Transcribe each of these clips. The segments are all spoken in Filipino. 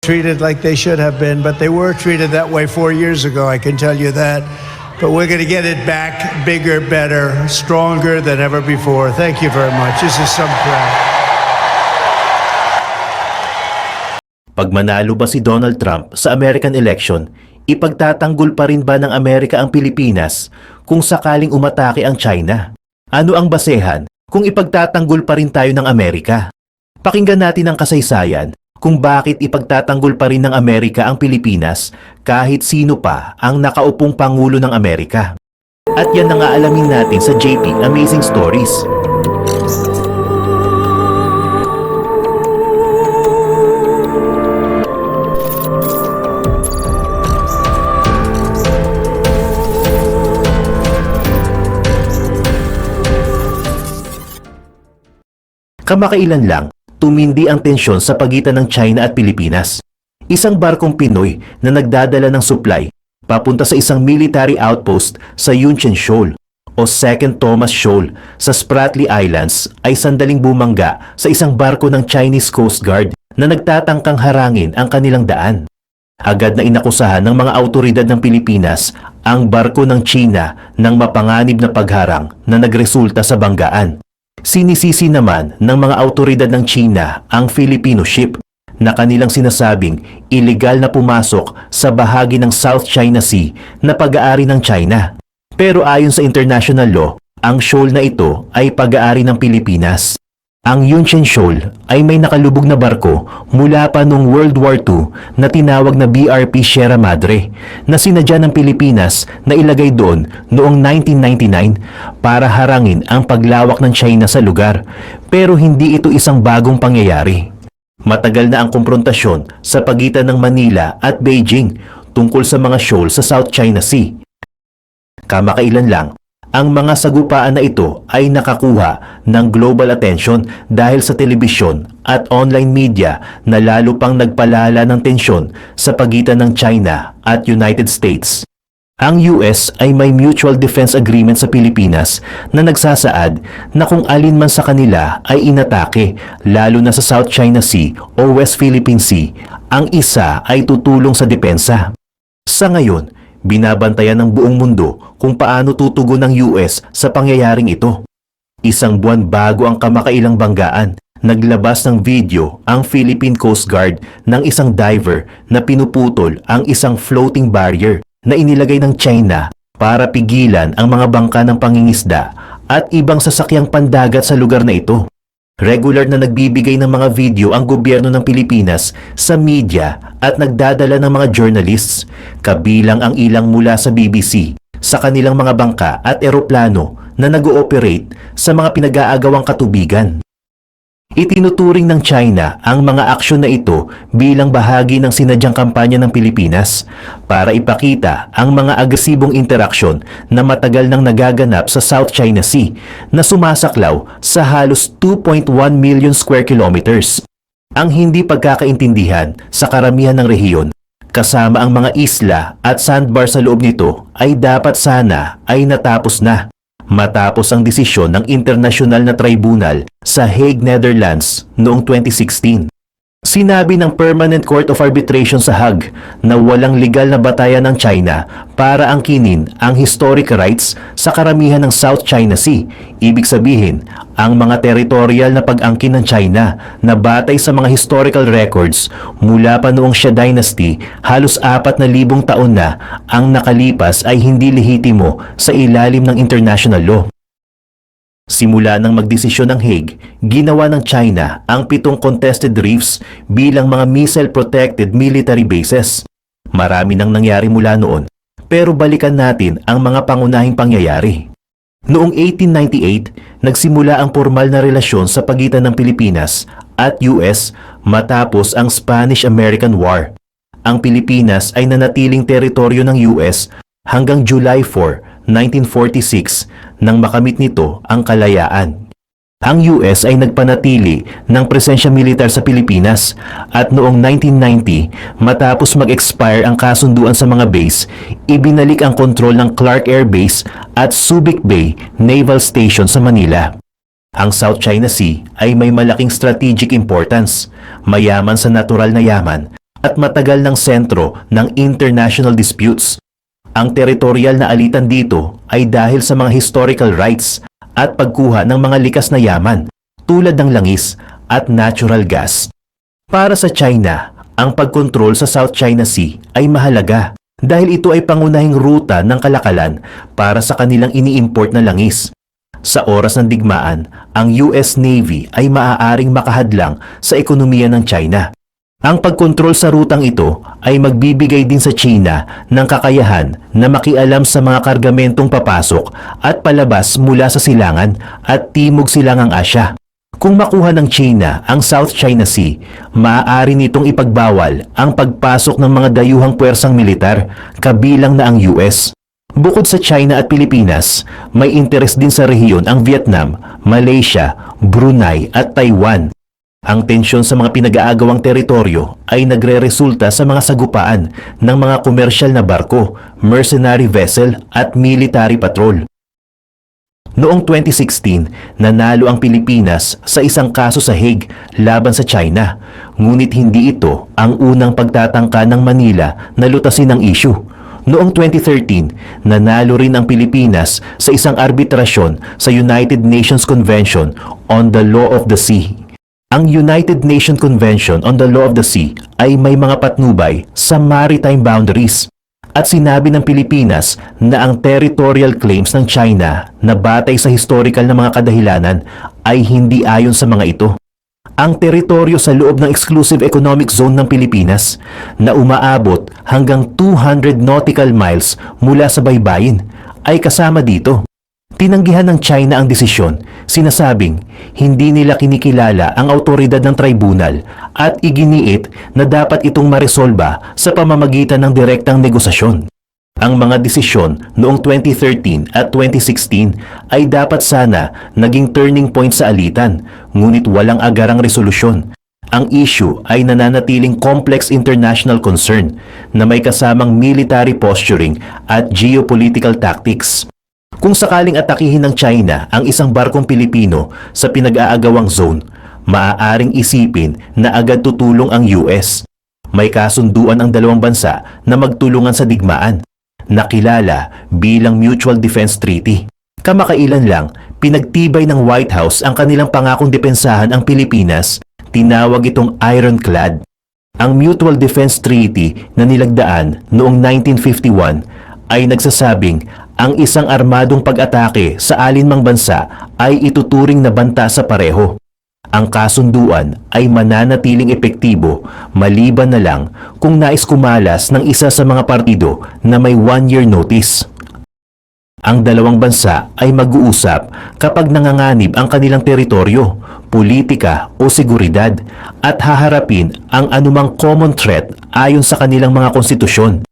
treated like they should have been, but they were treated that way 4 years ago, I can tell you that. But we're going to get it back bigger, better, stronger than ever before. Thank you very much. This is some proud. Pag manalo ba si Donald Trump sa American election, ipagtatanggol pa rin ba ng Amerika ang Pilipinas kung sakaling umatake ang China? Ano ang basehan kung ipagtatanggol pa rin tayo ng Amerika? Pakinggan natin ang kasaysayan kung bakit ipagtatanggol pa rin ng Amerika ang Pilipinas kahit sino pa ang nakaupong Pangulo ng Amerika. At yan ang aalamin natin sa JP Amazing Stories. Kamakailan lang, tumindi ang tensyon sa pagitan ng China at Pilipinas. Isang barkong Pinoy na nagdadala ng supply papunta sa isang military outpost sa Yunchen Shoal o Second Thomas Shoal sa Spratly Islands ay sandaling bumangga sa isang barko ng Chinese Coast Guard na nagtatangkang harangin ang kanilang daan. Agad na inakusahan ng mga autoridad ng Pilipinas ang barko ng China ng mapanganib na pagharang na nagresulta sa banggaan. Sinisisi naman ng mga autoridad ng China ang Filipino ship na kanilang sinasabing illegal na pumasok sa bahagi ng South China Sea na pag-aari ng China. Pero ayon sa international law, ang shoal na ito ay pag-aari ng Pilipinas. Ang Yunchen Shoal ay may nakalubog na barko mula pa noong World War II na tinawag na BRP Sierra Madre na sinadya ng Pilipinas na ilagay doon noong 1999 para harangin ang paglawak ng China sa lugar. Pero hindi ito isang bagong pangyayari. Matagal na ang komprontasyon sa pagitan ng Manila at Beijing tungkol sa mga shoal sa South China Sea. Kamakailan lang, ang mga sagupaan na ito ay nakakuha ng global attention dahil sa telebisyon at online media na lalo pang nagpalala ng tensyon sa pagitan ng China at United States. Ang US ay may mutual defense agreement sa Pilipinas na nagsasaad na kung alin man sa kanila ay inatake, lalo na sa South China Sea o West Philippine Sea, ang isa ay tutulong sa depensa. Sa ngayon, binabantayan ng buong mundo kung paano tutugon ng US sa pangyayaring ito. Isang buwan bago ang kamakailang banggaan, naglabas ng video ang Philippine Coast Guard ng isang diver na pinuputol ang isang floating barrier na inilagay ng China para pigilan ang mga bangka ng pangingisda at ibang sasakyang pandagat sa lugar na ito. Regular na nagbibigay ng mga video ang gobyerno ng Pilipinas sa media at nagdadala ng mga journalists, kabilang ang ilang mula sa BBC, sa kanilang mga bangka at eroplano na nag-ooperate sa mga pinag-aagawang katubigan. Itinuturing ng China ang mga aksyon na ito bilang bahagi ng sinadyang kampanya ng Pilipinas para ipakita ang mga agresibong interaksyon na matagal nang nagaganap sa South China Sea na sumasaklaw sa halos 2.1 million square kilometers. Ang hindi pagkakaintindihan sa karamihan ng rehiyon, kasama ang mga isla at sandbar sa loob nito, ay dapat sana ay natapos na matapos ang desisyon ng internasyonal na tribunal sa Hague, Netherlands noong 2016. Sinabi ng Permanent Court of Arbitration sa Hague na walang legal na batayan ng China para angkinin ang historic rights sa karamihan ng South China Sea. Ibig sabihin, ang mga territorial na pag-angkin ng China na batay sa mga historical records mula pa noong Xia Dynasty, halos 4,000 taon na ang nakalipas ay hindi lehitimo sa ilalim ng international law. Simula nang magdesisyon ng Hague, ginawa ng China ang 7 contested reefs bilang mga missile-protected military bases. Marami nang nangyari mula noon, pero balikan natin ang mga pangunahing pangyayari. Noong 1898, nagsimula ang formal na relasyon sa pagitan ng Pilipinas at US matapos ang Spanish-American War. Ang Pilipinas ay nanatiling teritoryo ng US hanggang July 4, 1946 nang makamit nito ang kalayaan. Ang US ay nagpanatili ng presensya militar sa Pilipinas at noong 1990, matapos mag-expire ang kasunduan sa mga base, ibinalik ang kontrol ng Clark Air Base at Subic Bay Naval Station sa Manila. Ang South China Sea ay may malaking strategic importance, mayaman sa natural na yaman at matagal ng sentro ng international disputes. Ang teritorial na alitan dito ay dahil sa mga historical rights at pagkuha ng mga likas na yaman tulad ng langis at natural gas. Para sa China, ang pagkontrol sa South China Sea ay mahalaga dahil ito ay pangunahing ruta ng kalakalan para sa kanilang ini-import na langis. Sa oras ng digmaan, ang US Navy ay maaaring makahadlang sa ekonomiya ng China. Ang pagkontrol sa rutang ito ay magbibigay din sa China ng kakayahan na makialam sa mga kargamentong papasok at palabas mula sa silangan at timog silangang Asya. Kung makuha ng China ang South China Sea, maaari nitong ipagbawal ang pagpasok ng mga dayuhang puwersang militar, kabilang na ang US. Bukod sa China at Pilipinas, may interes din sa rehiyon ang Vietnam, Malaysia, Brunei at Taiwan. Ang tensyon sa mga pinag-aagawang teritoryo ay nagre-resulta sa mga sagupaan ng mga komersyal na barko, mercenary vessel at military patrol. Noong 2016, nanalo ang Pilipinas sa isang kaso sa Hague laban sa China, ngunit hindi ito ang unang pagtatangka ng Manila na lutasin ang issue. Noong 2013, nanalo rin ang Pilipinas sa isang arbitrasyon sa United Nations Convention on the Law of the Sea. Ang United Nations Convention on the Law of the Sea ay may mga patnubay sa maritime boundaries. At sinabi ng Pilipinas na ang territorial claims ng China na batay sa historical na mga kadahilanan ay hindi ayon sa mga ito. Ang teritoryo sa loob ng Exclusive Economic Zone ng Pilipinas na umaabot hanggang 200 nautical miles mula sa baybayin ay kasama dito. Tinanggihan ng China ang desisyon, sinasabing hindi nila kinikilala ang autoridad ng tribunal at iginiit na dapat itong maresolba sa pamamagitan ng direktang negosasyon. Ang mga desisyon noong 2013 at 2016 ay dapat sana naging turning point sa alitan, ngunit walang agarang resolusyon. Ang issue ay nananatiling complex international concern na may kasamang military posturing at geopolitical tactics. Kung sakaling atakihin ng China ang isang barkong Pilipino sa pinag-aagawang zone, maaaring isipin na agad tutulong ang US. May kasunduan ang dalawang bansa na magtulungan sa digmaan, nakilala bilang Mutual Defense Treaty. Kamakailan lang, pinagtibay ng White House ang kanilang pangakong depensahan ang Pilipinas, tinawag itong Ironclad. Ang Mutual Defense Treaty na nilagdaan noong 1951 ay nagsasabing ang isang armadong pag-atake sa alinmang bansa ay ituturing na banta sa pareho. Ang kasunduan ay mananatiling epektibo maliban na lang kung nais kumalas ng isa sa mga partido na may 1-year notice. Ang dalawang bansa ay mag-uusap kapag nanganganib ang kanilang teritoryo, politika o seguridad at haharapin ang anumang common threat ayon sa kanilang mga konstitusyon.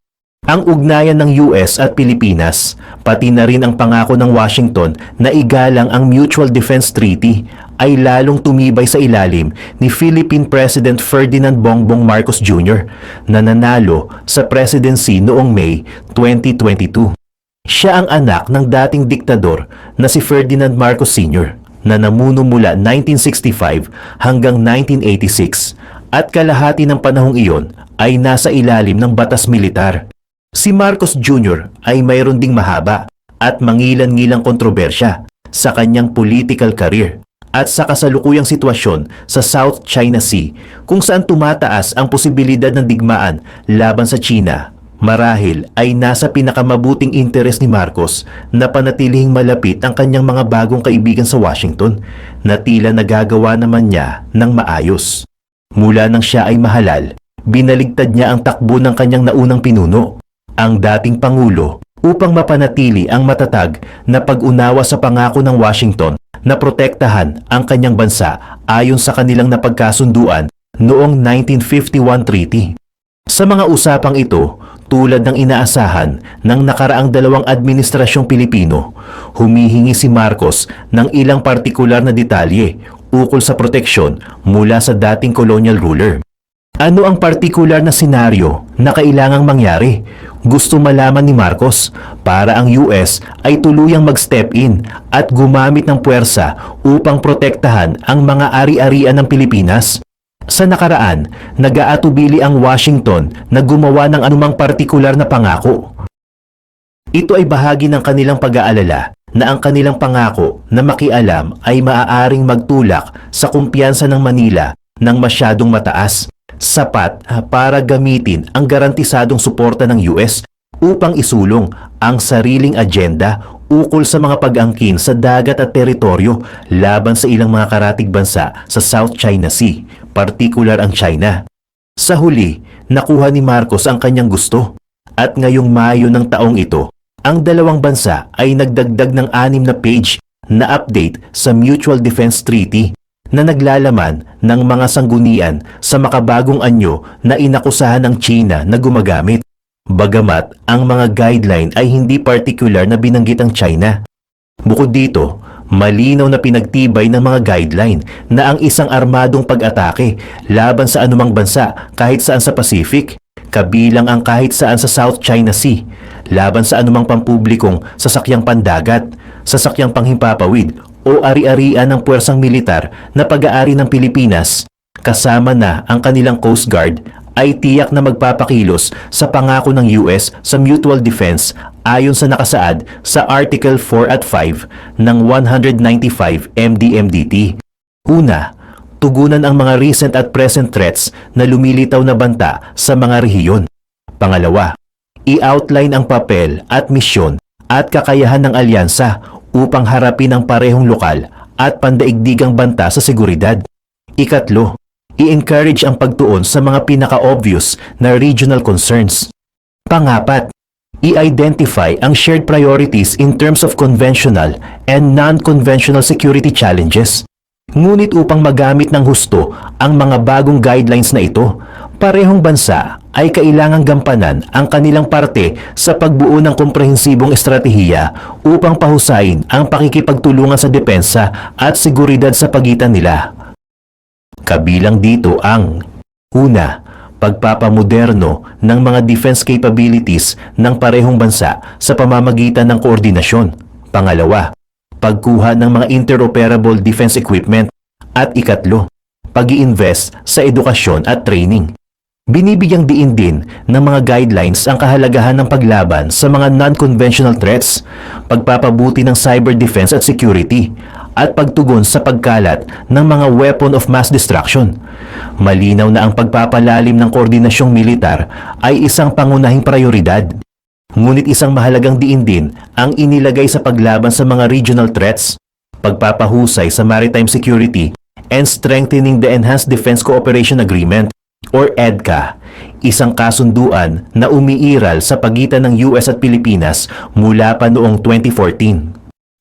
Ang ugnayan ng US at Pilipinas, pati na rin ang pangako ng Washington na igalang ang Mutual Defense Treaty ay lalong tumibay sa ilalim ni Philippine President Ferdinand Bongbong Marcos Jr. na nanalo sa presidency noong May 2022. Siya ang anak ng dating diktador na si Ferdinand Marcos Sr. na namuno mula 1965 hanggang 1986 at kalahati ng panahong iyon ay nasa ilalim ng batas militar. Si Marcos Jr. ay mayroon ding mahaba at mangilan-ngilang kontrobersya sa kanyang political career at sa kasalukuyang sitwasyon sa South China Sea kung saan tumataas ang posibilidad ng digmaan laban sa China. Marahil ay nasa pinakamabuting interes ni Marcos na panatilihing malapit ang kanyang mga bagong kaibigan sa Washington na tila nagagawa naman niya ng maayos. Mula nang siya ay mahalal, binaligtad niya ang takbo ng kanyang naunang pinuno, ang dating Pangulo, upang mapanatili ang matatag na pag-unawa sa pangako ng Washington na protektahan ang kanyang bansa ayon sa kanilang napagkasunduan noong 1951 Treaty. Sa mga usapang ito, tulad ng inaasahan ng nakaraang dalawang administrasyong Pilipino, humihingi si Marcos ng ilang partikular na detalye ukol sa proteksyon mula sa dating colonial ruler. Ano ang partikular na senaryo na kailangang mangyari? Gusto malaman ni Marcos para ang US ay tuluyang mag-step in at gumamit ng puwersa upang protektahan ang mga ari-arian ng Pilipinas. Sa nakaraan, nag-aatubili ang Washington na gumawa ng anumang partikular na pangako. Ito ay bahagi ng kanilang pag-aalala na ang kanilang pangako na makialam ay maaaring magtulak sa kumpiyansa ng Manila ng masyadong mataas, sapat para gamitin ang garantisadong suporta ng US upang isulong ang sariling agenda ukol sa mga pag-angkin sa dagat at teritoryo laban sa ilang mga karatig bansa sa South China Sea, partikular ang China. Sa huli, nakuha ni Marcos ang kanyang gusto at ngayong Mayo ng taong ito, ang dalawang bansa ay nagdagdag ng 6 na page na update sa Mutual Defense Treaty na naglalaman ng mga sanggunian sa makabagong anyo na inakusahan ng China na gumagamit. Bagamat ang mga guideline ay hindi particular na binanggit ang China. Bukod dito, malinaw na pinagtibay ng mga guideline na ang isang armadong pag-atake laban sa anumang bansa kahit saan sa Pacific, kabilang ang kahit saan sa South China Sea, laban sa anumang pampublikong sasakyang pandagat, sasakyang panghimpapawid o ari-arian ng puwersang militar na pag-aari ng Pilipinas, kasama na ang kanilang Coast Guard, ay tiyak na magpapakilos sa pangako ng US sa mutual defense ayon sa nakasaad sa Article 4 at 5 ng 195 MDMDT. Una, tugunan ang mga recent at present threats na lumilitaw na banta sa mga rehiyon. Pangalawa, i-outline ang papel at misyon at kakayahan ng alyansa upang harapin ang parehong lokal at pandaigdigang banta sa seguridad. Ikatlo, i-encourage ang pagtuon sa mga pinaka-obvious na regional concerns. Pangapat, i-identify ang shared priorities in terms of conventional and non-conventional security challenges. Ngunit upang magamit ng husto ang mga bagong guidelines na ito, parehong bansa ay kailangang gampanan ang kanilang parte sa pagbuo ng komprehensibong estratehiya upang pahusayin ang pakikipagtulungan sa depensa at seguridad sa pagitan nila. Kabilang dito ang una, pagpapamoderno ng mga defense capabilities ng parehong bansa sa pamamagitan ng koordinasyon. Pangalawa, pagkuha ng mga interoperable defense equipment. At ikatlo, pag-i-invest sa edukasyon at training. Binibigyang diin din ng mga guidelines ang kahalagahan ng paglaban sa mga non-conventional threats, pagpapabuti ng cyber defense at security, at pagtugon sa pagkalat ng mga weapon of mass destruction. Malinaw na ang pagpapalalim ng koordinasyong militar ay isang pangunahing prioridad. Ngunit isang mahalagang diin din ang inilagay sa paglaban sa mga regional threats, pagpapahusay sa maritime security, and strengthening the Enhanced Defense Cooperation Agreement or EDCA, isang kasunduan na umiiral sa pagitan ng US at Pilipinas mula pa noong 2014.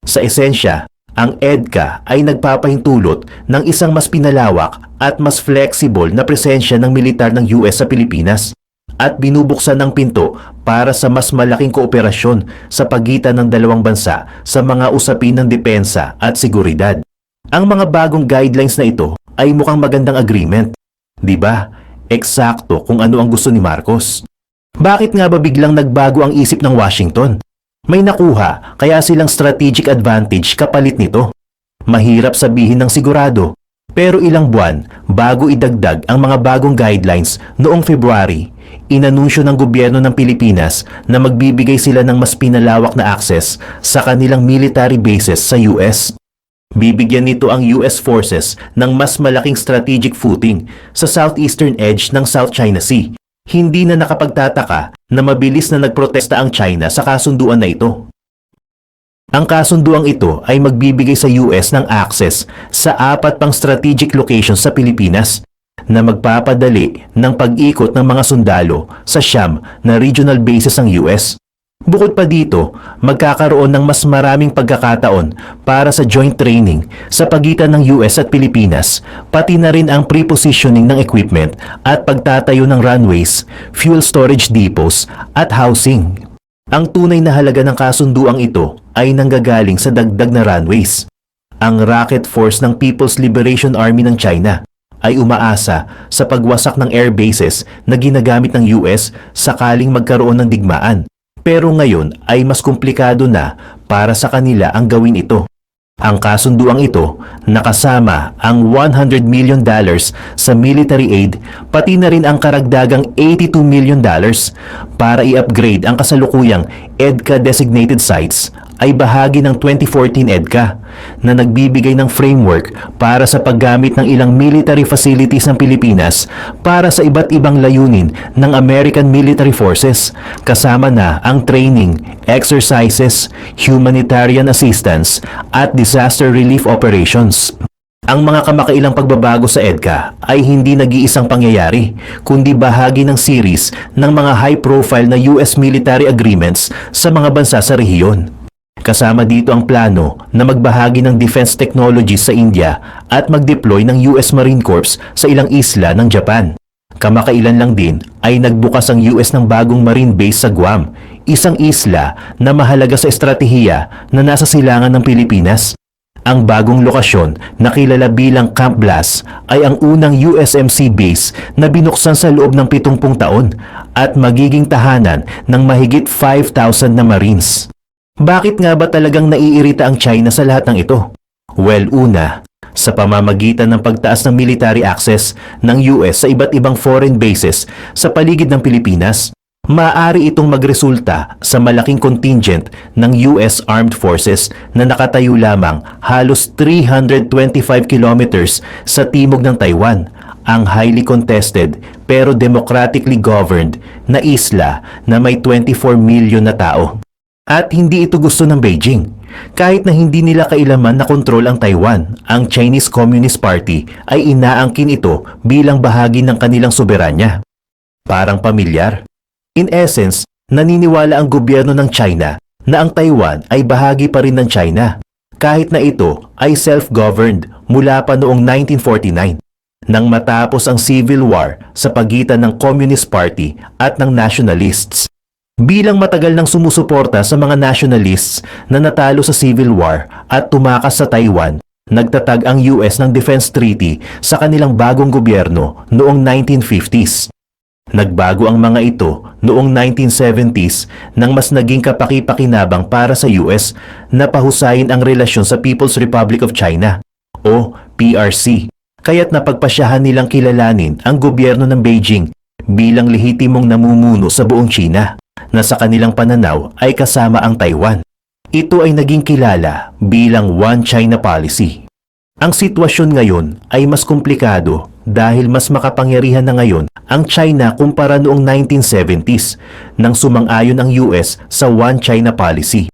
Sa esensya, ang EDCA ay nagpapahintulot ng isang mas pinalawak at mas flexible na presensya ng militar ng US sa Pilipinas at binubuksan ng pinto para sa mas malaking kooperasyon sa pagitan ng dalawang bansa sa mga usapin ng depensa at seguridad. Ang mga bagong guidelines na ito ay mukhang magandang agreement. Di ba? Eksakto kung ano ang gusto ni Marcos. Bakit nga ba biglang nagbago ang isip ng Washington? May nakuha kaya silang strategic advantage kapalit nito. Mahirap sabihin ng sigurado, pero ilang buwan bago idagdag ang mga bagong guidelines noong February, inanunsyo ng gobyerno ng Pilipinas na magbibigay sila ng mas pinalawak na access sa kanilang military bases sa US. Bibigyan nito ang US forces ng mas malaking strategic footing sa southeastern edge ng South China Sea. Hindi na nakapagtataka na mabilis na nagprotesta ang China sa kasunduan na ito. Ang kasunduang ito ay magbibigay sa US ng access sa 4 pang strategic locations sa Pilipinas na magpapadali ng pag-ikot ng mga sundalo sa 9 na regional bases ng US. Bukod pa dito, magkakaroon ng mas maraming pagkakataon para sa joint training sa pagitan ng US at Pilipinas, pati na rin ang pre-positioning ng equipment at pagtatayo ng runways, fuel storage depots at housing. Ang tunay na halaga ng kasunduang ito ay nanggagaling sa dagdag na runways. Ang Rocket Force ng People's Liberation Army ng China ay umaasa sa pagwasak ng air bases na ginagamit ng US sakaling magkaroon ng digmaan. Pero ngayon ay mas komplikado na para sa kanila ang gawin ito. Ang kasunduang ito nakasama ang $100 million sa military aid pati na rin ang karagdagang $82 million para i-upgrade ang kasalukuyang EDCA designated sites ay bahagi ng 2014 EDCA na nagbibigay ng framework para sa paggamit ng ilang military facilities ng Pilipinas para sa iba't ibang layunin ng American Military Forces kasama na ang training, exercises, humanitarian assistance at disaster relief operations. Ang mga kamakailang pagbabago sa EDCA ay hindi nag-iisang pangyayari, kundi bahagi ng series ng mga high-profile na US military agreements sa mga bansa sa rehiyon. Kasama dito ang plano na magbahagi ng defense technologies sa India at mag-deploy ng US Marine Corps sa ilang isla ng Japan. Kamakailan lang din ay nagbukas ang US ng bagong marine base sa Guam, isang isla na mahalaga sa estratehiya na nasa silangan ng Pilipinas. Ang bagong lokasyon na kilala bilang Camp Blas ay ang unang USMC base na binuksan sa loob ng 70 taon at magiging tahanan ng mahigit 5,000 na Marines. Bakit nga ba talagang naiirita ang China sa lahat ng ito? Well, una, sa pamamagitan ng pagtaas ng military access ng US sa iba't ibang foreign bases sa paligid ng Pilipinas, maaari itong magresulta sa malaking contingent ng US Armed Forces na nakatayo lamang halos 325 kilometers sa timog ng Taiwan, ang highly contested pero democratically governed na isla na may 24 million na tao. At hindi ito gusto ng Beijing. Kahit na hindi nila kailaman na kontrol ang Taiwan, ang Chinese Communist Party ay inaangkin ito bilang bahagi ng kanilang soberanya. Parang pamilyar. In essence, naniniwala ang gobyerno ng China na ang Taiwan ay bahagi pa rin ng China, kahit na ito ay self-governed mula pa noong 1949, nang matapos ang civil war sa pagitan ng Communist Party at ng nationalists. Bilang matagal nang sumusuporta sa mga nationalists na natalo sa Civil War at tumakas sa Taiwan, nagtatag ang US ng Defense Treaty sa kanilang bagong gobyerno noong 1950s. Nagbago ang mga ito noong 1970s nang mas naging kapaki-pakinabang para sa US na pahusayin ang relasyon sa People's Republic of China o PRC. Kaya't napagpasyahan nilang kilalanin ang gobyerno ng Beijing bilang lehitimong namumuno sa buong China, na sa kanilang pananaw ay kasama ang Taiwan. Ito ay naging kilala bilang One China Policy. Ang sitwasyon ngayon ay mas komplikado dahil mas makapangyarihan na ngayon ang China kumpara noong 1970s nang sumang-ayon ang US sa One China Policy.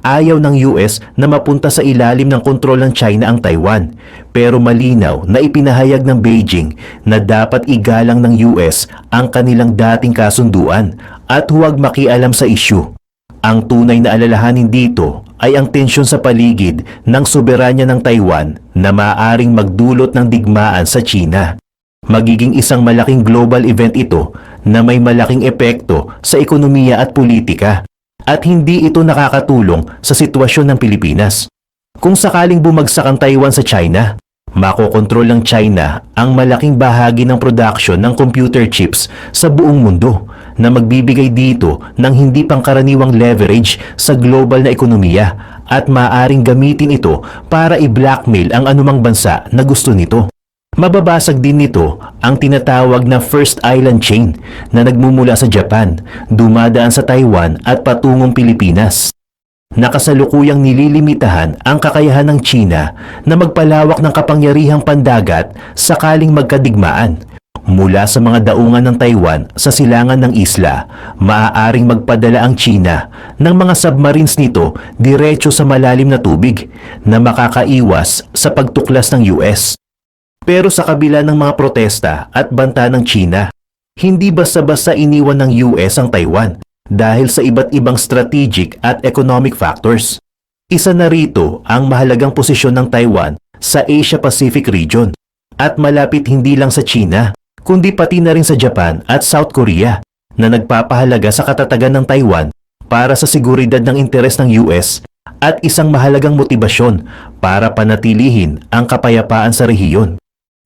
Ayaw ng US na mapunta sa ilalim ng kontrol ng China ang Taiwan, pero malinaw na ipinahayag ng Beijing na dapat igalang ng US ang kanilang dating kasunduan at huwag makialam sa issue. Ang tunay na alalahanin dito ay ang tensyon sa paligid ng soberanya ng Taiwan na maaaring magdulot ng digmaan sa China. Magiging isang malaking global event ito na may malaking epekto sa ekonomiya at politika. At hindi ito nakakatulong sa sitwasyon ng Pilipinas. Kung sakaling bumagsak ang Taiwan sa China, makokontrol ng China ang malaking bahagi ng production ng computer chips sa buong mundo na magbibigay dito ng hindi pangkaraniwang leverage sa global na ekonomiya at maaaring gamitin ito para i-blackmail ang anumang bansa na gusto nito. Mababasag din nito ang tinatawag na First Island Chain na nagmumula sa Japan, dumadaan sa Taiwan at patungong Pilipinas. Nakasalukuyang nililimitahan ang kakayahan ng China na magpalawak ng kapangyarihang pandagat sakaling magkadigmaan. Mula sa mga daungan ng Taiwan sa silangan ng isla, maaaring magpadala ang China ng mga submarines nito diretso sa malalim na tubig na makakaiwas sa pagtuklas ng US. Pero sa kabila ng mga protesta at banta ng China, hindi basta-basta iniwan ng US ang Taiwan dahil sa iba't ibang strategic at economic factors. Isa na rito ang mahalagang posisyon ng Taiwan sa Asia-Pacific region at malapit hindi lang sa China, kundi pati na rin sa Japan at South Korea na nagpapahalaga sa katatagan ng Taiwan para sa seguridad ng interes ng US at isang mahalagang motibasyon para panatilihin ang kapayapaan sa rehiyon.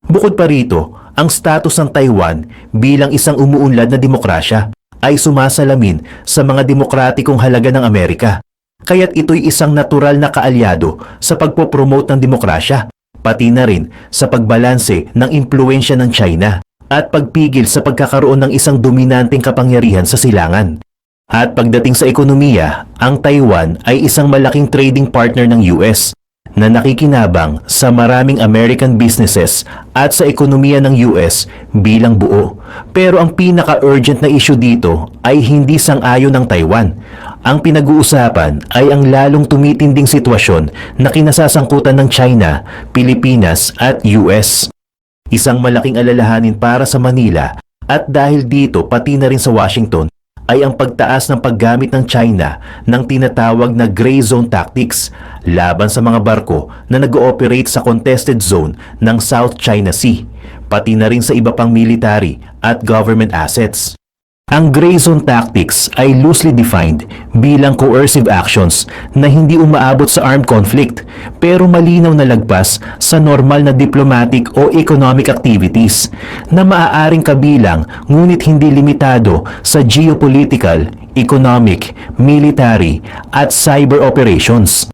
Bukod pa rito, ang status ng Taiwan bilang isang umuunlad na demokrasya ay sumasalamin sa mga demokratikong halaga ng Amerika. kaya't ito'y isang natural na kaalyado sa pagpopromote ng demokrasya, pati na rin sa pagbalanse ng impluensya ng China at pagpigil sa pagkakaroon ng isang dominanteng kapangyarihan sa silangan. At pagdating sa ekonomiya, ang Taiwan ay isang malaking trading partner ng US na nakikinabang sa maraming American businesses at sa ekonomiya ng US bilang buo. Pero ang pinaka-urgent na issue dito ay hindi sang-ayon ng Taiwan. Ang pinag-uusapan ay ang lalong tumitinding sitwasyon na kinasasangkutan ng China, Pilipinas at US. Isang malaking alalahanin para sa Manila at dahil dito pati na rin sa Washington ay ang pagtaas ng paggamit ng China ng tinatawag na gray zone tactics laban sa mga barko na nag-ooperate sa contested zone ng South China Sea, pati na rin sa iba pang military at government assets. Ang gray zone tactics ay loosely defined bilang coercive actions na hindi umaabot sa armed conflict pero malinaw na lagpas sa normal na diplomatic o economic activities na maaaring kabilang ngunit hindi limitado sa geopolitical, economic, military at cyber operations.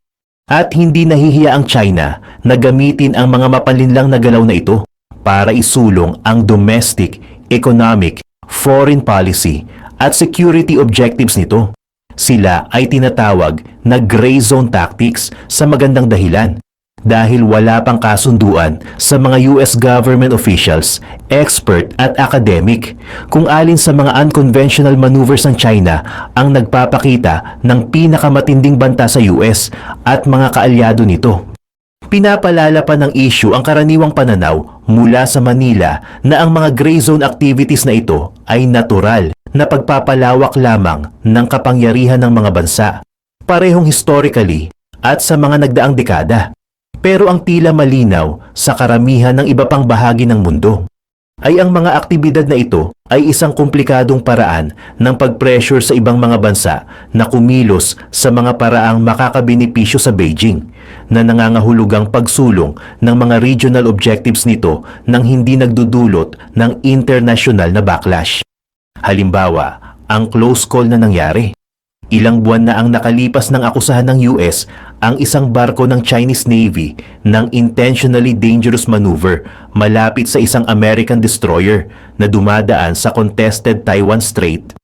At hindi nahihiya ang China na gamitin ang mga mapalinlang na galaw na ito para isulong ang domestic, economic, foreign policy at security objectives nito. Sila ay tinatawag na gray zone tactics sa magandang dahilan dahil wala pang kasunduan sa mga US government officials, expert at academic kung alin sa mga unconventional maneuvers ng China ang nagpapakita ng pinakamatinding banta sa US at mga kaalyado nito. Pinapalala pa ng issue ang karaniwang pananaw mula sa Manila na ang mga gray zone activities na ito ay natural na pagpapalawak lamang ng kapangyarihan ng mga bansa, parehong historically at sa mga nagdaang dekada. Pero ang tila malinaw sa karamihan ng iba pang bahagi ng mundo ay ang mga aktibidad na ito ay isang komplikadong paraan ng pag-pressure sa ibang mga bansa na kumilos sa mga paraang makakabenepisyo sa Beijing na nangangahulugang pagsulong ng mga regional objectives nito nang hindi nagdudulot ng international na backlash. Halimbawa, ang close call na nangyari. Ilang buwan na ang nakalipas ng akusahan ng US ang isang barko ng Chinese Navy ng intentionally dangerous maneuver malapit sa isang American destroyer na dumadaan sa contested Taiwan Strait.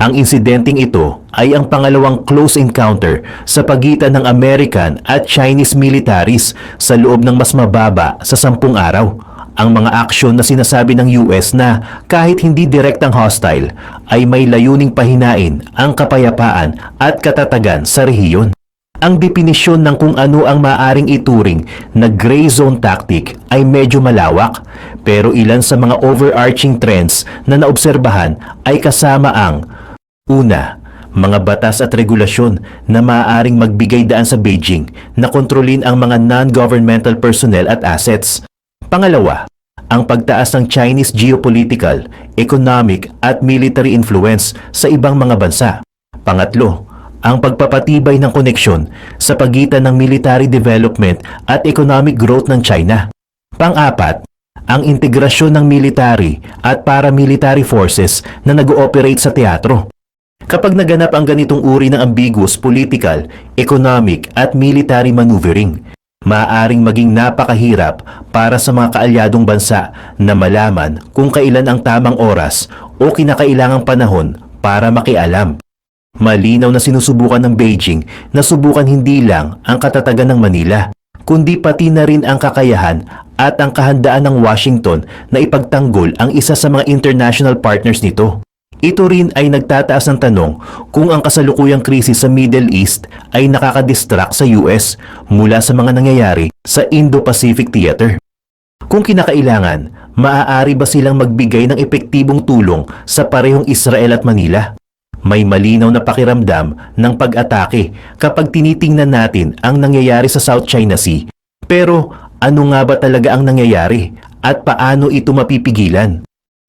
Ang insidenteng ito ay ang pangalawang close encounter sa pagitan ng American at Chinese militaries sa loob ng mas mababa sa 10 araw. Ang mga aksyon na sinasabi ng US na kahit hindi direktang hostile ay may layuning pahinain ang kapayapaan at katatagan sa rehiyon. Ang definisyon ng kung ano ang maaring ituring na gray zone tactic ay medyo malawak, pero ilan sa mga overarching trends na naobserbahan ay kasama ang una, mga batas at regulasyon na maaaring magbigay daan sa Beijing na kontrolin ang mga non-governmental personnel at assets. Pangalawa, ang pagtaas ng Chinese geopolitical, economic at military influence sa ibang mga bansa. Pangatlo, ang pagpapatibay ng koneksyon sa pagitan ng military development at economic growth ng China. Pang-apat, ang integrasyon ng military at paramilitary forces na nag-ooperate sa teatro. Kapag naganap ang ganitong uri ng ambiguous political, economic at military maneuvering, maaaring maging napakahirap para sa mga kaalyadong bansa na malaman kung kailan ang tamang oras o kinakailangang panahon para makialam. Malinaw na sinusubukan ng Beijing na subukan hindi lang ang katatagan ng Manila, kundi pati na rin ang kakayahan at ang kahandaan ng Washington na ipagtanggol ang isa sa mga international partners nito. Ito rin ay nagtataas ng tanong kung ang kasalukuyang krisis sa Middle East ay nakakadistract sa US mula sa mga nangyayari sa Indo-Pacific Theater. Kung kinakailangan, maaari ba silang magbigay ng epektibong tulong sa parehong Israel at Manila? May malinaw na pakiramdam ng pag-atake kapag tinitingnan natin ang nangyayari sa South China Sea. Pero ano nga ba talaga ang nangyayari at paano ito mapipigilan?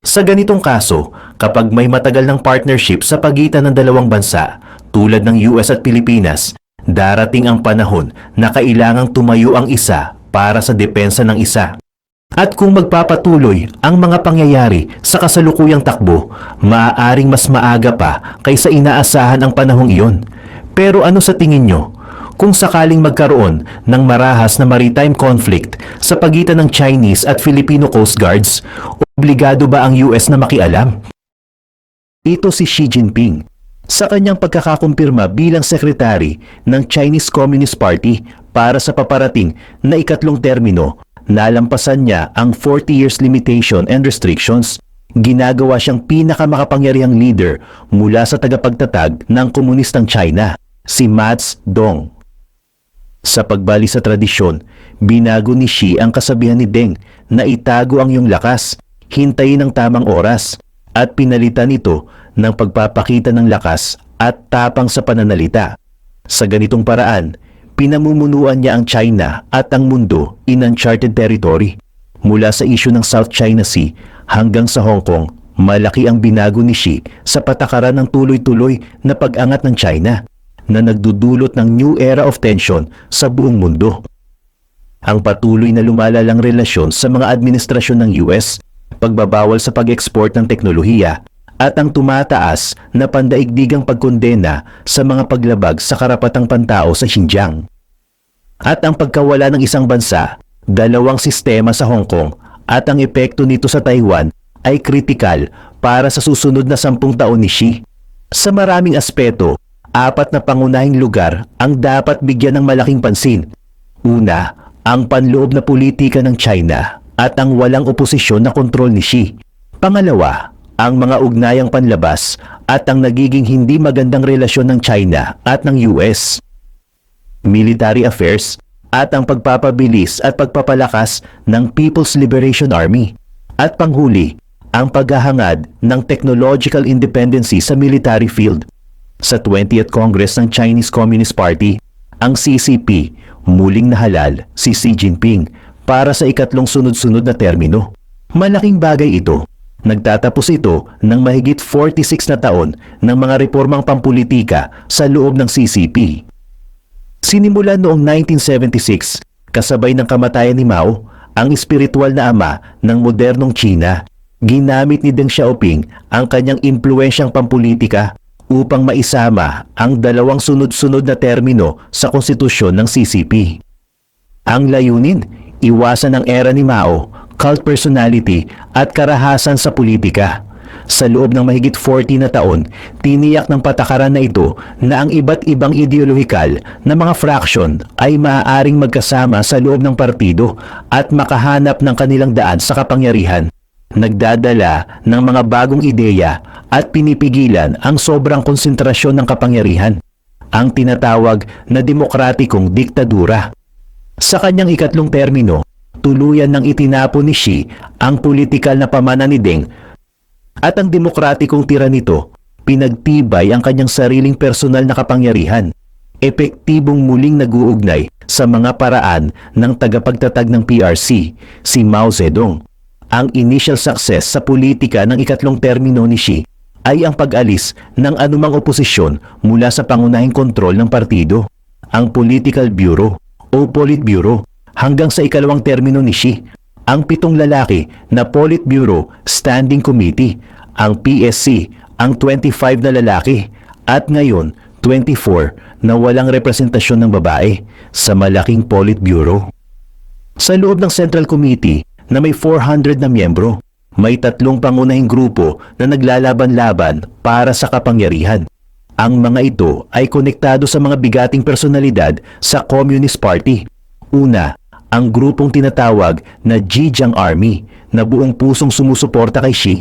Sa ganitong kaso, kapag may matagal ng partnership sa pagitan ng dalawang bansa, tulad ng US at Pilipinas, darating ang panahon na kailangang tumayo ang isa para sa depensa ng isa. At kung magpapatuloy ang mga pangyayari sa kasalukuyang takbo, maaaring mas maaga pa kaysa inaasahan ang panahong iyon. Pero ano sa tingin nyo? Kung sakaling magkaroon ng marahas na maritime conflict sa pagitan ng Chinese at Filipino Coast Guards, obligado ba ang US na makialam? Ito si Xi Jinping. Sa kanyang pagkakakumpirma bilang sekretary ng Chinese Communist Party para sa paparating na ikatlong termino, nalampasan niya ang 40 years limitation and restrictions. Ginagawa siyang pinakamakapangyarihang leader mula sa tagapagtatag ng komunistang China, si Mao Zedong. Sa pagbali sa tradisyon, binago ni Xi ang kasabihan ni Deng na itago ang iyong lakas, hintayin ang tamang oras, at pinalitan ito ng pagpapakita ng lakas at tapang sa pananalita. Sa ganitong paraan, pinamumunuan niya ang China at ang mundo in uncharted territory. Mula sa isyu ng South China Sea hanggang sa Hong Kong, malaki ang binago ni Xi sa patakaran ng tuloy-tuloy na pag-angat ng China na nagdudulot ng new era of tension sa buong mundo. Ang patuloy na lumalalang relasyon sa mga administrasyon ng US, pagbabawal sa pag-export ng teknolohiya, at ang tumataas na pandaigdigang pagkondena sa mga paglabag sa karapatang pantao sa Xinjiang. At ang pagkawala ng isang bansa, dalawang sistema sa Hong Kong at ang epekto nito sa Taiwan ay kritikal para sa susunod na 10 taon ni Xi. Sa maraming aspeto, 4 na pangunahing lugar ang dapat bigyan ng malaking pansin. Una, ang panloob na politika ng China at ang walang oposisyon na kontrol ni Xi. Pangalawa, ang mga ugnayang panlabas at ang nagiging hindi magandang relasyon ng China at ng US. Military affairs at ang pagpapabilis at pagpapalakas ng People's Liberation Army. At panghuli, ang paghahangad ng technological independency sa military field. Sa 20th Congress ng Chinese Communist Party, ang CCP, muling nahalal si Xi Jinping para sa ikatlong sunod-sunod na termino. Malaking bagay ito. Nagtatapos ito ng mahigit 46 na taon ng mga reformang pampulitika sa loob ng CCP. Sinimulan noong 1976, kasabay ng kamatayan ni Mao, ang espiritual na ama ng modernong China. Ginamit ni Deng Xiaoping ang kanyang impluensyang pampulitika upang maisama ang dalawang sunod-sunod na termino sa konstitusyon ng CCP. Ang layunin, iwasan ang era ni Mao, cult personality at karahasan sa politika. Sa loob ng mahigit 40 na taon, tiniyak ng patakaran na ito na ang iba't ibang ideolohikal na mga fraction ay maaaring magkasama sa loob ng partido at makahanap ng kanilang daan sa kapangyarihan. Nagdadala ng mga bagong ideya at pinipigilan ang sobrang konsentrasyon ng kapangyarihan, ang tinatawag na demokratikong diktadura. Sa kanyang ikatlong termino, tuluyan nang itinapon ni Xi ang politikal na pamana ni Deng at ang demokratikong tira nito, pinagtibay ang kanyang sariling personal na kapangyarihan, epektibong muling nag-uugnay sa mga paraan ng tagapagtatag ng PRC, si Mao Zedong. Ang initial success sa politika ng ikatlong termino ni Xi ay ang pag-alis ng anumang oposisyon mula sa pangunahing kontrol ng partido, ang Political Bureau o Politburo, hanggang sa ikalawang termino ni Xi, ang 7 lalaki na Politburo Standing Committee, ang PSC, ang 25 na lalaki, at ngayon 24 na walang representasyon ng babae sa malaking Politburo. Sa loob ng Central Committee na may 400 na miyembro, may 3 pangunahing grupo na naglalaban-laban para sa kapangyarihan. Ang mga ito ay konektado sa mga bigating personalidad sa Communist Party. Una, ang grupong tinatawag na Zhejiang Army na buong pusong sumusuporta kay Xi.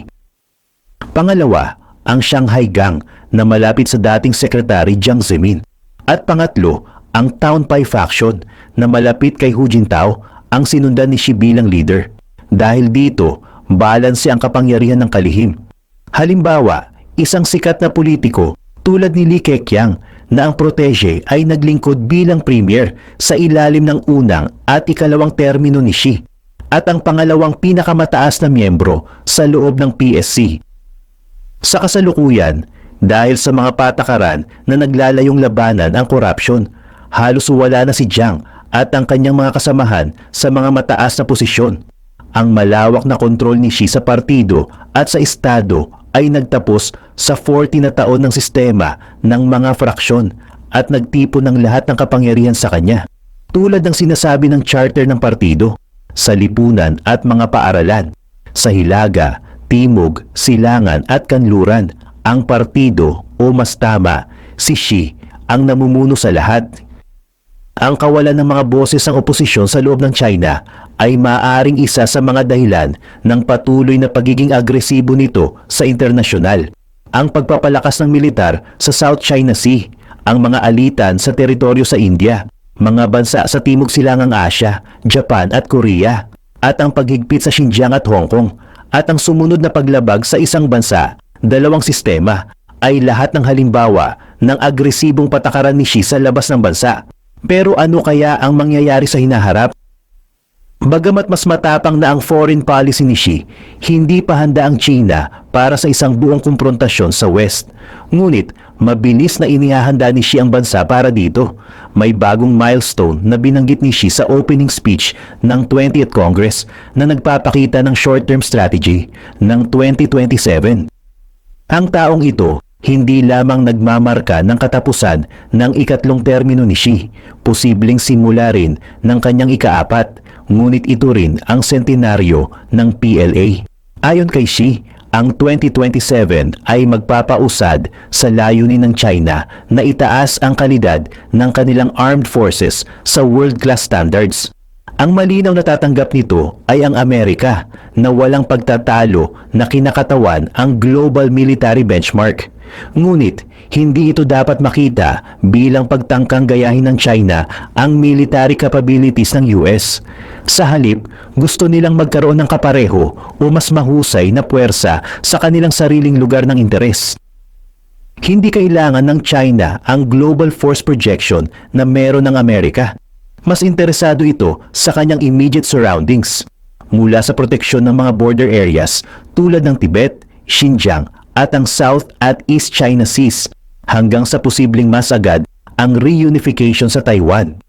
Pangalawa, ang Shanghai Gang na malapit sa dating Secretary Jiang Zemin. At pangatlo, ang Town Pai Faction na malapit kay Hu Jintao, ang sinundan ni Xi bilang leader. Dahil dito, balanse ang kapangyarihan ng kalihim. Halimbawa, isang sikat na politiko tulad ni Li Keqiang na ang protege ay naglingkod bilang premier sa ilalim ng unang at ikalawang termino ni Xi at ang pangalawang pinakamataas na miyembro sa loob ng PSC. Sa kasalukuyan, dahil sa mga patakaran na naglalayong labanan ang korupsyon, halos wala na si Jiang at ang kanyang mga kasamahan sa mga mataas na posisyon. Ang malawak na kontrol ni Xi sa partido at sa estado ay nagtapos sa 40 na taon ng sistema ng mga fraksyon at nagtipon ng lahat ng kapangyarihan sa kanya. Tulad ng sinasabi ng charter ng partido, sa lipunan at mga paaralan, sa Hilaga, Timog, Silangan at Kanluran, ang partido o mas tama, si Xi ang namumuno sa lahat. Ang kawalan ng mga boses ng oposisyon sa loob ng China ay maaaring isa sa mga dahilan ng patuloy na pagiging agresibo nito sa internasyonal. Ang pagpapalakas ng militar sa South China Sea, ang mga alitan sa teritoryo sa India, mga bansa sa Timog Silangang Asya, Japan at Korea, at ang paghigpit sa Xinjiang at Hong Kong, at ang sumunod na paglabag sa isang bansa, dalawang sistema, ay lahat ng halimbawa ng agresibong patakaran ni Xi sa labas ng bansa. Pero ano kaya ang mangyayari sa hinaharap? Bagamat mas matapang na ang foreign policy ni Xi, hindi pa handa ang China para sa isang buong kumprontasyon sa West. Ngunit, mabilis na inihahanda ni Xi ang bansa para dito. May bagong milestone na binanggit ni Xi sa opening speech ng 20th Congress na nagpapakita ng short-term strategy ng 2027. Ang taong ito, hindi lamang nagmamarka ng katapusan ng ikatlong termino ni Xi, posibleng simula rin ng kanyang ikaapat, ngunit ito rin ang sentenaryo ng PLA. Ayon kay Xi, ang 2027 ay magpapausad sa layunin ng China na itaas ang kalidad ng kanilang armed forces sa world-class standards. Ang malinaw na tatanggap nito ay ang Amerika na walang pagtatalo na kinakatawan ang global military benchmark. Ngunit, hindi ito dapat makita bilang pagtangkang gayahin ng China ang military capabilities ng US. Sa halip, gusto nilang magkaroon ng kapareho o mas mahusay na puwersa sa kanilang sariling lugar ng interes. Hindi kailangan ng China ang global force projection na meron ng Amerika. Mas interesado ito sa kanyang immediate surroundings, mula sa proteksyon ng mga border areas tulad ng Tibet, Xinjiang at ang South at East China Seas hanggang sa posibleng mas agad ang reunification sa Taiwan.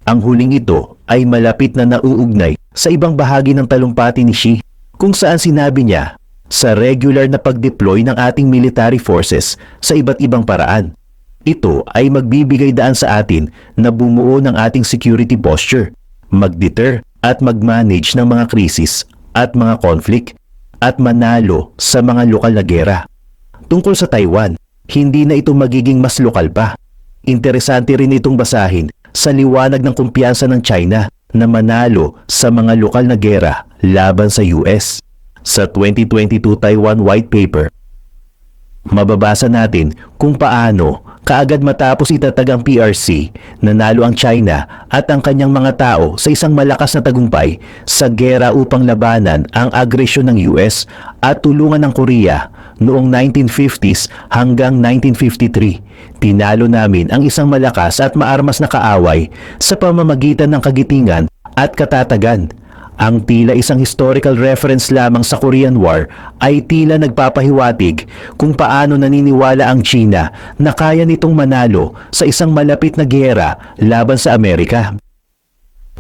Ang huling ito ay malapit na nauugnay sa ibang bahagi ng talumpati ni Xi kung saan sinabi niya sa regular na pag-deploy ng ating military forces sa iba't ibang paraan. Ito ay magbibigay daan sa atin na bumuo ng ating security posture, mag-deter at mag-manage ng mga krisis at mga conflict at manalo sa mga lokal na gera. Tungkol sa Taiwan, hindi na ito magiging mas lokal pa. Interesante rin itong basahin sa liwanag ng kumpiyansa ng China na manalo sa mga lokal na gera laban sa US. Sa 2022 Taiwan White Paper, mababasa natin kung paano kaagad matapos itatag ang PRC, nanalo ang China at ang kanyang mga tao sa isang malakas na tagumpay sa gera upang labanan ang agresyon ng US at tulungan ng Korea noong 1950s hanggang 1953. Tinalo namin ang isang malakas at maarmas na kaaway sa pamamagitan ng kagitingan at katatagan. Ang tila isang historical reference lamang sa Korean War ay tila nagpapahiwatig kung paano naniniwala ang China na kaya nitong manalo sa isang malapit na giyera laban sa Amerika.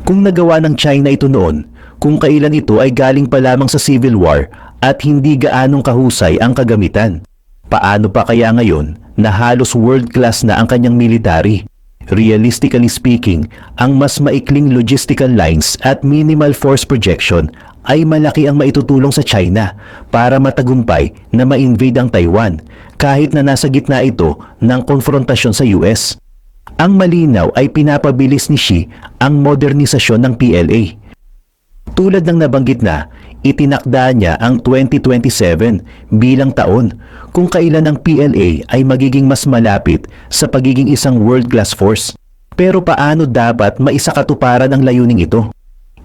Kung nagawa ng China ito noon, kung kailan ito ay galing pa lamang sa Civil War at hindi gaanong kahusay ang kagamitan, paano pa kaya ngayon na halos world-class na ang kanyang military? Realistically speaking, ang mas maikling logistical lines at minimal force projection ay malaki ang maitutulong sa China para matagumpay na ma-invade ang Taiwan kahit na nasa gitna ito ng konfrontasyon sa US. Ang malinaw ay pinapabilis ni Xi ang modernisasyon ng PLA. Tulad ng nabanggit na, itinakda niya ang 2027 bilang taon kung kailan ang PLA ay magiging mas malapit sa pagiging isang world-class force. Pero paano dapat maisakatuparan ang layuning ito?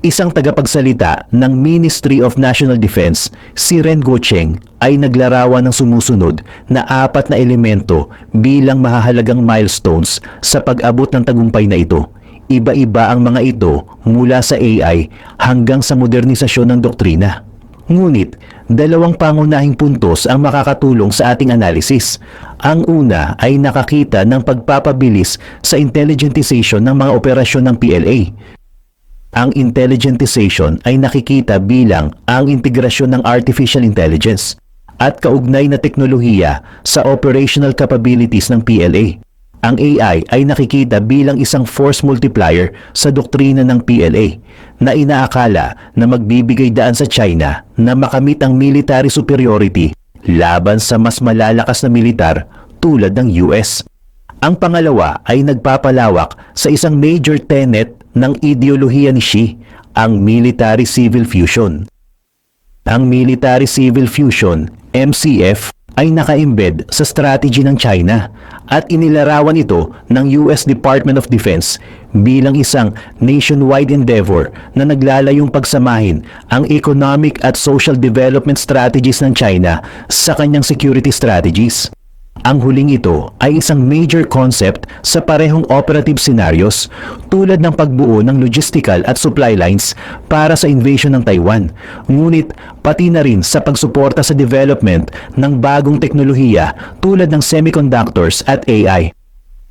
Isang tagapagsalita ng Ministry of National Defense, si Ren Guocheng, ay naglarawan ng sumusunod na 4 na elemento bilang mahahalagang milestones sa pag-abot ng tagumpay na ito. Iba-iba ang mga ito mula sa AI hanggang sa modernisasyon ng doktrina. Ngunit, 2 pangunahing puntos ang makakatulong sa ating analysis. Ang una ay nakakita ng pagpapabilis sa intelligentization ng mga operasyon ng PLA. Ang intelligentization ay nakikita bilang ang integrasyon ng artificial intelligence at kaugnay na teknolohiya sa operational capabilities ng PLA. Ang AI ay nakikita bilang isang force multiplier sa doktrina ng PLA na inaakala na magbibigay daan sa China na makamit ang military superiority laban sa mas malalakas na militar tulad ng US. Ang pangalawa ay nagpapalawak sa isang major tenet ng ideolohiya ni Xi, ang military-civil fusion. Ang military-civil fusion, MCF, ay naka-embed sa strategy ng China at inilarawan ito ng US Department of Defense bilang isang nationwide endeavor na naglalayong pagsamahin ang economic at social development strategies ng China sa kanyang security strategies. Ang huling ito ay isang major concept sa parehong operative scenarios tulad ng pagbuo ng logistical at supply lines para sa invasion ng Taiwan, ngunit pati na rin sa pagsuporta sa development ng bagong teknolohiya tulad ng semiconductors at AI.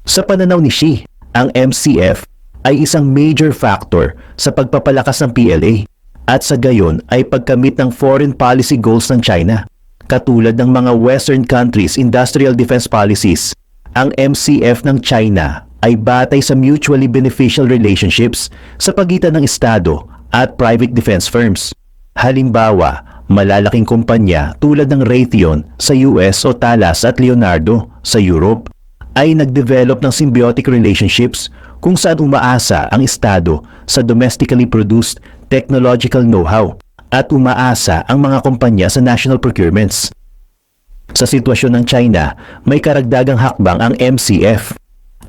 Sa pananaw ni Xi, ang MCF ay isang major factor sa pagpapalakas ng PLA at sa gayon ay pagkamit ng foreign policy goals ng China. Katulad ng mga Western countries' industrial defense policies, ang MCF ng China ay batay sa mutually beneficial relationships sa pagitan ng Estado at private defense firms. Halimbawa, malalaking kumpanya tulad ng Raytheon sa US o Thales at Leonardo sa Europe ay nag-develop ng symbiotic relationships kung saan umaasa ang Estado sa domestically produced technological know-how at umaasa ang mga kumpanya sa national procurements. Sa sitwasyon ng China, may karagdagang hakbang ang MCF.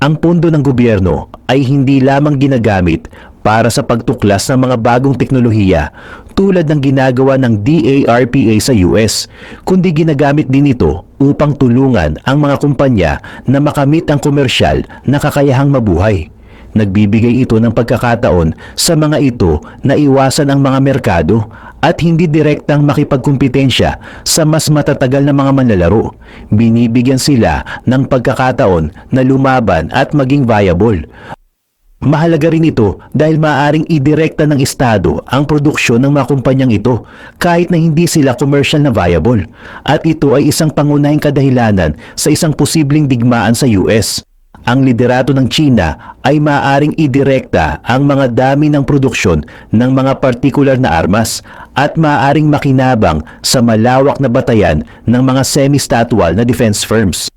Ang pondo ng gobyerno ay hindi lamang ginagamit para sa pagtuklas ng mga bagong teknolohiya tulad ng ginagawa ng DARPA sa US, kundi ginagamit din ito upang tulungan ang mga kumpanya na makamit ang komersyal na kakayahang mabuhay. Nagbibigay ito ng pagkakataon sa mga ito na iwasan ang mga merkado at hindi direktang makipagkumpetensya sa mas matatagal na mga manlalaro. Binibigyan sila ng pagkakataon na lumaban at maging viable. Mahalaga rin ito dahil maaaring idirekta ng Estado ang produksyon ng mga kumpanyang ito kahit na hindi sila commercial na viable. At ito ay isang pangunahing kadahilanan sa isang posibleng digmaan sa US. Ang liderato ng China ay maaaring idirekta ang mga dami ng produksyon ng mga partikular na armas at maaaring makinabang sa malawak na batayan ng mga semi-statual na defense firms.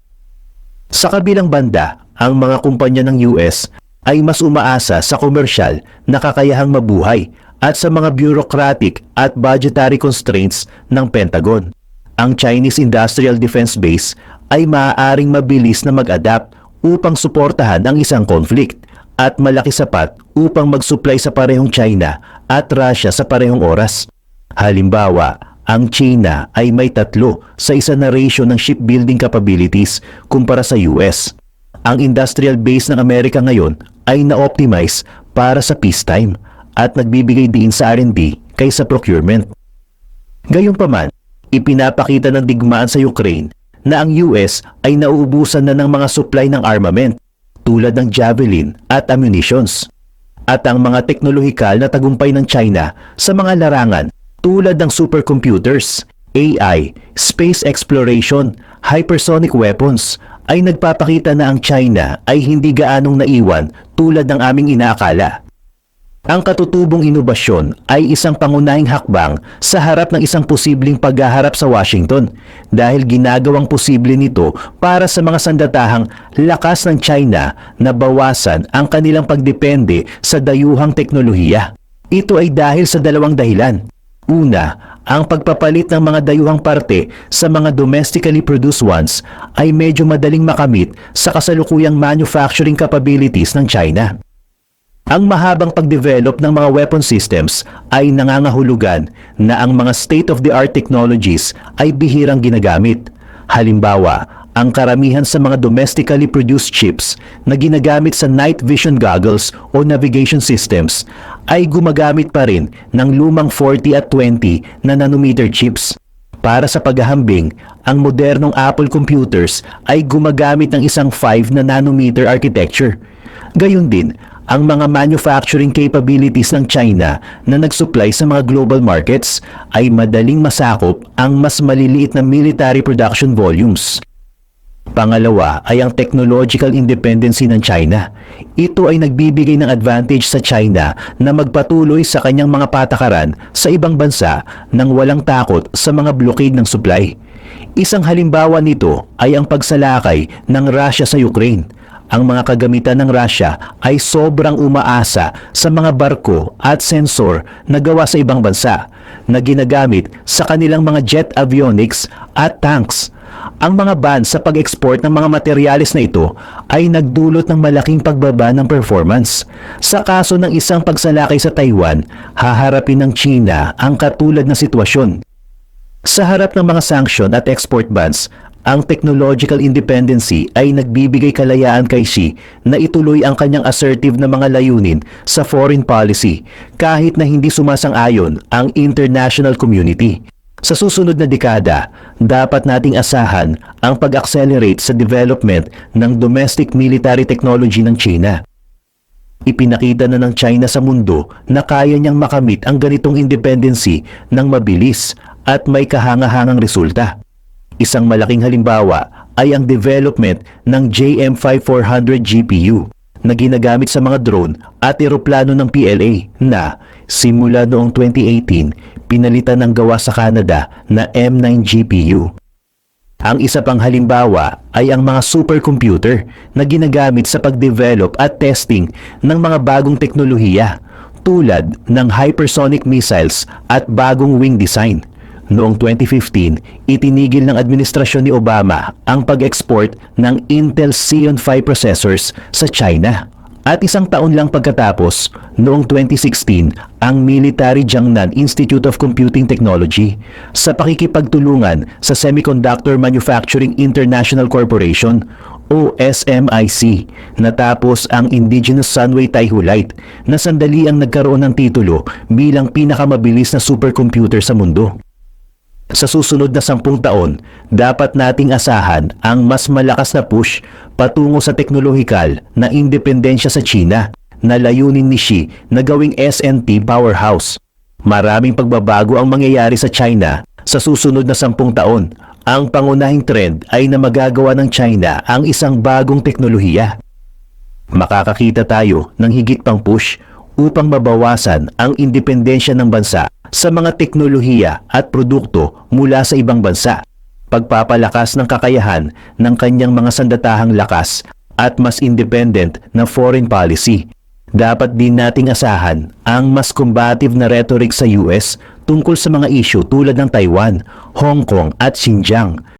Sa kabilang banda, ang mga kumpanya ng US ay mas umaasa sa komersyal na kakayahang mabuhay at sa mga bureaucratic at budgetary constraints ng Pentagon. Ang Chinese Industrial Defense Base ay maaaring mabilis na mag-adapt upang suportahan ang isang conflict at malaki sapat upang mag-supply sa parehong China at Russia sa parehong oras. Halimbawa, ang China ay may 3 sa 1 na ratio ng shipbuilding capabilities kumpara sa US. Ang industrial base ng Amerika ngayon ay na-optimize para sa peacetime at nagbibigay din sa R&D kaysa procurement. Gayunpaman, ipinapakita ng digmaan sa Ukraine na ang US ay nauubusan na ng mga supply ng armament tulad ng Javelin at ammunitions. At ang mga teknolohikal na tagumpay ng China sa mga larangan tulad ng supercomputers, AI, space exploration, hypersonic weapons ay nagpapakita na ang China ay hindi gaanong naiwan tulad ng aming inaakala. Ang katutubong inobasyon ay isang pangunahing hakbang sa harap ng isang posibleng paghaharap sa Washington dahil ginagawang posible nito para sa mga sandatahang lakas ng China na bawasan ang kanilang pagdepende sa dayuhang teknolohiya. Ito ay dahil sa 2 dahilan. Una, ang pagpapalit ng mga dayuhang parte sa mga domestically produced ones ay medyo madaling makamit sa kasalukuyang manufacturing capabilities ng China. Ang mahabang pagdevelop ng mga weapon systems ay nangangahulugan na ang mga state-of-the-art technologies ay bihirang ginagamit. Halimbawa, ang karamihan sa mga domestically produced chips na ginagamit sa night vision goggles o navigation systems ay gumagamit pa rin ng lumang 40 at 20 na nanometer chips. Para sa paghahambing, ang modernong Apple computers ay gumagamit ng isang 5 na nanometer architecture. Gayun din, ang mga manufacturing capabilities ng China na nagsupply sa mga global markets ay madaling masakop ang mas maliliit na military production volumes. Pangalawa ay ang technological independency ng China. Ito ay nagbibigay ng advantage sa China na magpatuloy sa kanyang mga patakaran sa ibang bansa nang walang takot sa mga blockade ng supply. Isang halimbawa nito ay ang pagsalakay ng Russia sa Ukraine. Ang mga kagamitan ng Russia ay sobrang umaasa sa mga barko at sensor na gawa sa ibang bansa na ginagamit sa kanilang mga jet avionics at tanks. Ang mga ban sa pag-export ng mga materyales na ito ay nagdulot ng malaking pagbaba ng performance. Sa kaso ng isang pagsalakay sa Taiwan, haharapin ng China ang katulad na sitwasyon. Sa harap ng mga sanction at export bans, ang technological independency ay nagbibigay kalayaan kay Xi na ituloy ang kanyang assertive na mga layunin sa foreign policy kahit na hindi sumasang-ayon ang international community. Sa susunod na dekada, dapat nating asahan ang pag-accelerate sa development ng domestic military technology ng China. Ipinakita na ng China sa mundo na kaya niyang makamit ang ganitong independency ng mabilis at may kahangahangang resulta. Isang malaking halimbawa ay ang development ng JM5400 GPU na ginagamit sa mga drone at eroplano ng PLA na simula noong 2018 pinalitan ng gawa sa Canada na M9 GPU. Ang isa pang halimbawa ay ang mga supercomputer na ginagamit sa pagdevelop at testing ng mga bagong teknolohiya tulad ng hypersonic missiles at bagong wing design. Noong 2015, itinigil ng administrasyon ni Obama ang pag-export ng Intel Xeon 5 processors sa China. At isang taon lang pagkatapos, noong 2016, ang Military Jiangnan Institute of Computing Technology sa pakikipagtulungan sa Semiconductor Manufacturing International Corporation o SMIC natapos ang Indigenous Sunway Taihu Light na sandali ang nagkaroon ng titulo bilang pinakamabilis na supercomputer sa mundo. Sa susunod na 10 taon, dapat nating asahan ang mas malakas na push patungo sa teknolohikal na independensya sa China na layunin ni Xi na gawing SNT powerhouse. Maraming pagbabago ang mangyayari sa China sa susunod na 10 taon. Ang pangunahing trend ay na magagawa ng China ang isang bagong teknolohiya. Makakakita tayo ng higit pang push upang mabawasan ang independensya ng bansa sa mga teknolohiya at produkto mula sa ibang bansa, pagpapalakas ng kakayahan ng kanyang mga sandatahang lakas at mas independent na foreign policy. Dapat din nating asahan ang mas combative na rhetoric sa US tungkol sa mga issue tulad ng Taiwan, Hong Kong at Xinjiang